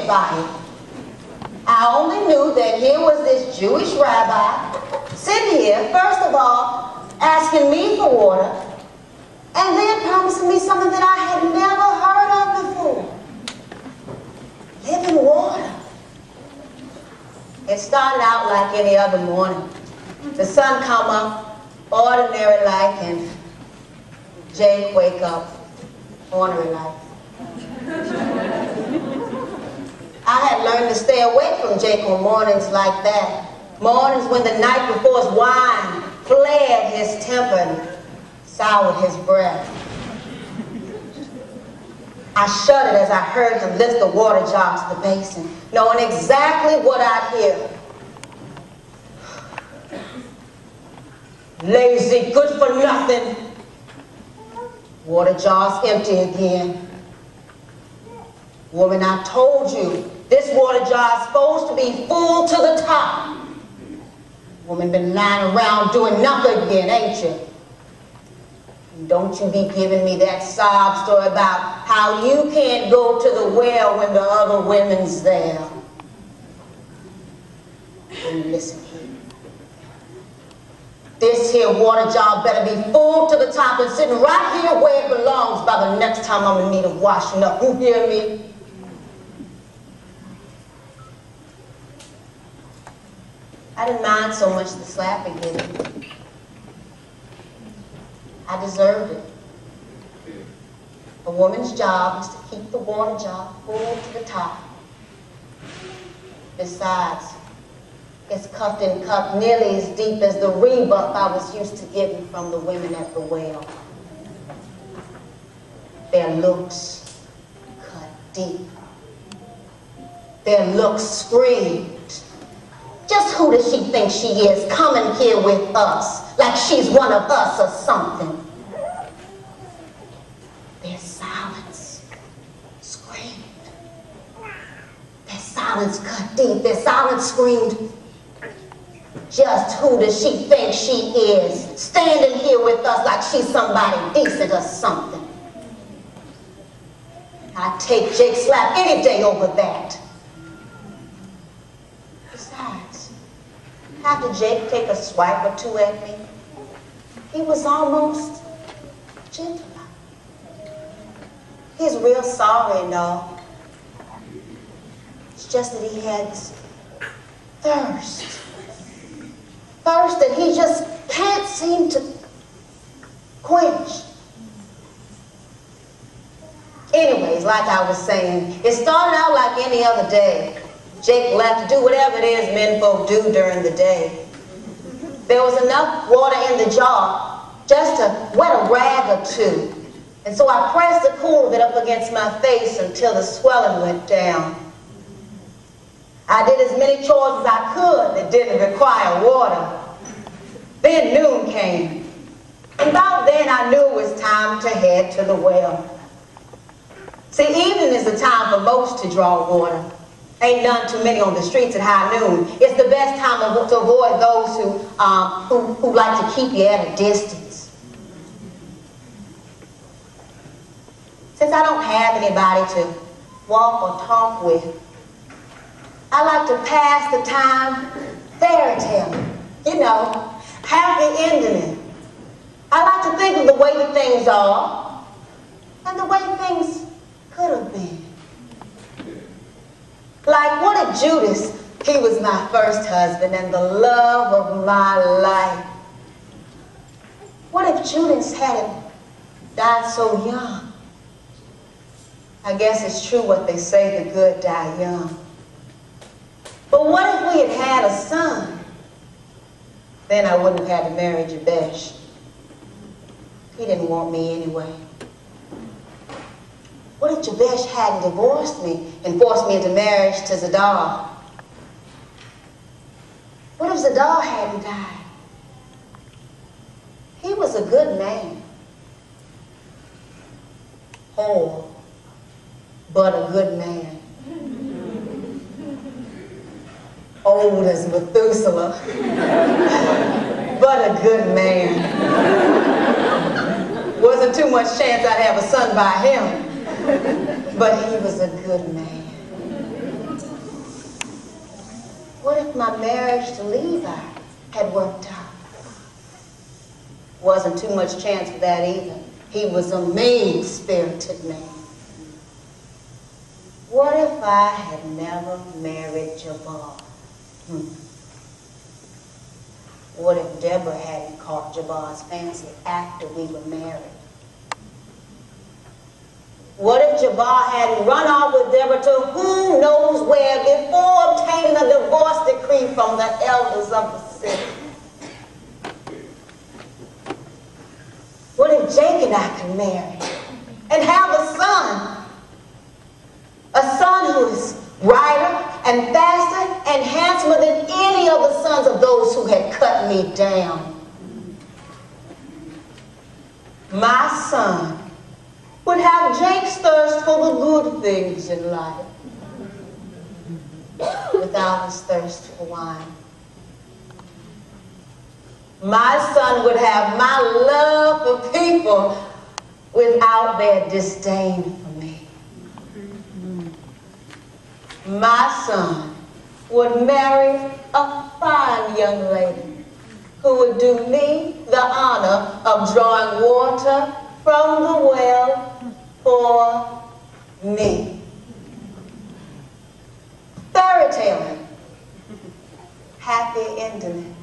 impressed by it. I only knew that here was this Jewish rabbi sitting here, first of all, asking me for water, and then promising me something that I had never heard of before. Living water. It started out like any other morning. The sun come up, ordinary like, and Jake wake up, ordinary like. I had learned to stay away from Jake on mornings like that. Mornings when the night before's wine flared his temper and soured his breath. I shuddered as I heard him lift the water jar to the basin, knowing exactly what I'd hear. Lazy, good for nothing. Water jar's empty again. Woman, I told you, this water jar is supposed to be full to the top. Woman been lying around doing nothing again, ain't you? And don't you be giving me that sob story about how you can't go to the well when the other women's there. And listen here. This here water jar better be full to the top and sitting right here where it belongs by the next time I'm in need of washing up. You hear me? I didn't mind so much the slap it gave me. I deserved it. A woman's job is to keep the water jar full to the top. Besides, it's cuffed and cupped nearly as deep as the rebuff I was used to getting from the women at the well. Their looks cut deep. Their looks screamed. Just who does she think she is coming here with us, like she's one of us or something? Their silence screamed. Their silence cut deep. Their silence screamed. Just who does she think she is, standing here with us like she's somebody decent or something? I'd take Jake's slap any day over that. Besides, after Jake take a swipe or two at me, he was almost gentle. He's real sorry and all. It's just that he had this thirst. Thirst that he just can't seem to quench. Anyways, like I was saying, it started out like any other day. Jake left to do whatever it is men folk do during the day. There was enough water in the jar just to wet a rag or two. And so I pressed the cool of it up against my face until the swelling went down. I did as many chores as I could that didn't require water. Then noon came. And about then I knew it was time to head to the well. See, evening is the time for most to draw water. Ain't none too many on the streets at high noon. It's the best time to avoid those who like to keep you at a distance. Since I don't have anybody to walk or talk with, I like to pass the time fairy tale. You know, happy ending. I like to think of the way that things are and the way things could have been. Like, what if Judas, he was my first husband and the love of my life? What if Judas hadn't died so young? I guess it's true what they say, the good die young. But what if we had had a son? Then I wouldn't have had to marry Jabesh. He didn't want me anyway. What if Jabesh hadn't divorced me and forced me into marriage to Zadar? What if Zadar hadn't died? He was a good man. Whole, but a good man. Old as Methuselah, but a good man. Wasn't too much chance I'd have a son by him. But he was a good man. What if my marriage to Levi had worked out? Wasn't too much chance for that either. He was a mean-spirited man. What if I had never married Jabbar? What if Deborah hadn't caught Jabbar's fancy after we were married? What if Jabbar hadn't run off with Deborah to who knows where before obtaining a divorce decree from the elders of the city? What if Jake and I could marry and have a son who is brighter and faster and handsomer than any of the sons of those who had cut me down? My son would have Jake's thirst for the good things in life without his thirst for wine. My son would have my love for people without their disdain for me. My son would marry a fine young lady who would do me the honor of drawing water from the well for me. Fairy tale, happy ending.